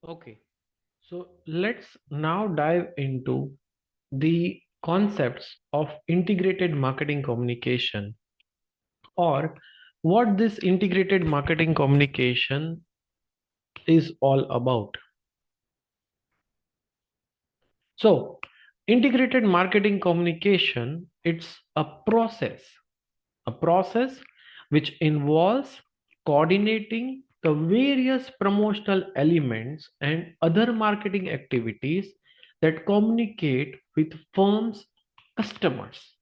Okay, so let's now dive into the concepts of integrated marketing communication, or what this integrated marketing communication is all about. So, integrated marketing communication, it's a process which involves coordinating the various promotional elements and other marketing activities that communicate with firms' customers.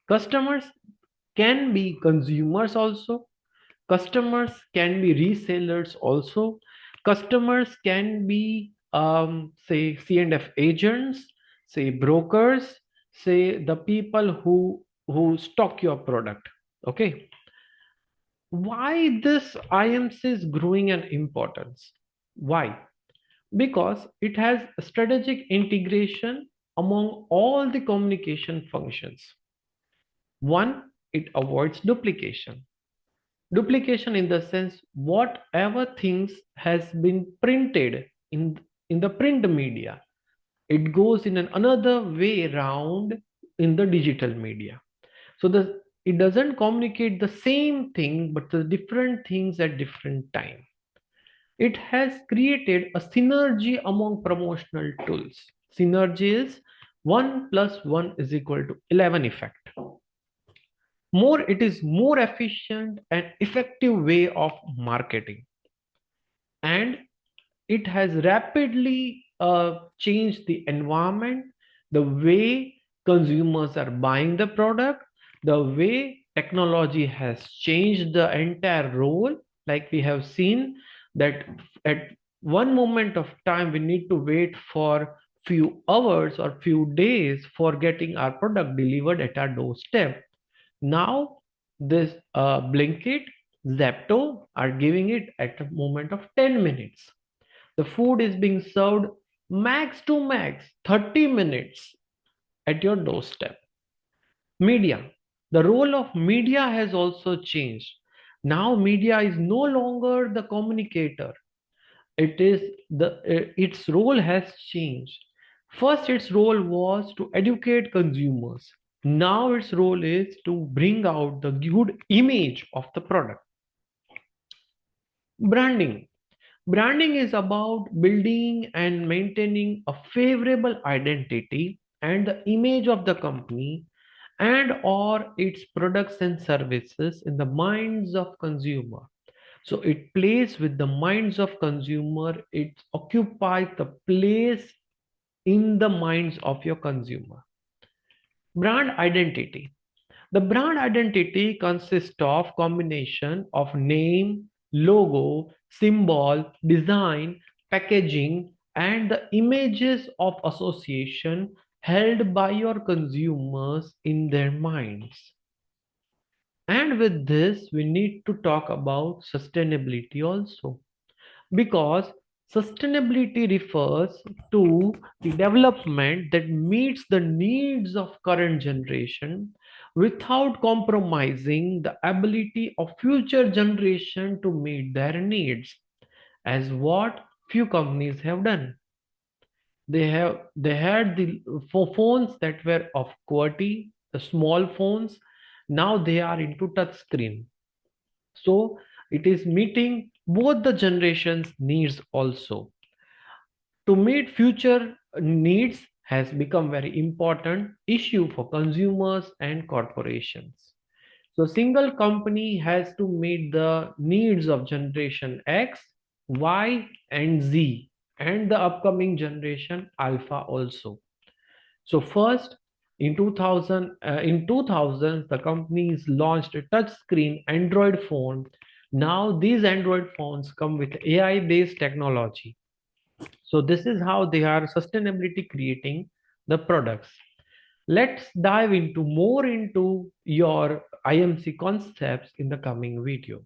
Customers can be consumers also, customers can be resellers also, customers can be say C&F agents, say brokers, say the people who stock your product. Okay, why this IMC is growing in importance? Why? Because it has strategic integration among all the communication functions. One, it avoids duplication. Duplication in the sense whatever things has been printed in the print media, it goes in another way around in the digital media. So the it doesn't communicate the same thing but the different things at different time. It has created a synergy among promotional tools. Synergy is 1 plus 1 is equal to 11 effect. More, it is more efficient and effective way of marketing, and it has rapidly changed the environment, the way consumers are buying the product, the way technology has changed the entire role. Like we have seen that at one moment of time we need to wait for few hours or few days for getting our product delivered at our doorstep. Now this Blinkit, Zepto are giving it at a moment of 10 minutes. The food is being served max to max 30 minutes at your doorstep. Media. The role of media has also changed. Now media is no longer the communicator. It is its role has changed. First, its role was to educate consumers. Now its role is to bring out the good image of the product. Branding. Branding is about building and maintaining a favorable identity and the image of the company and or its products and services in the minds of consumer. So it plays with the minds of consumer, it occupies the place in the minds of your consumer. Brand identity. The brand identity consists of combination of name, logo, symbol, design, packaging, and the images of association held by your consumers in their minds. And with this, we need to talk about sustainability also, because sustainability refers to the development that meets the needs of current generation without compromising the ability of future generation to meet their needs, as what few companies have done. They had the for phones that were of QWERTY, the small phones. Now they are into touch screen. So it is meeting both the generations needs also. To meet future needs has become very important issue for consumers and corporations. So single company has to meet the needs of generation X, Y, and Z, and the upcoming generation Alpha also. So first, in 2000s, the companies launched a touchscreen Android phone. Now these Android phones come with AI-based technology. So this is how they are sustainability creating the products. Let's dive into more into your IMC concepts in the coming video.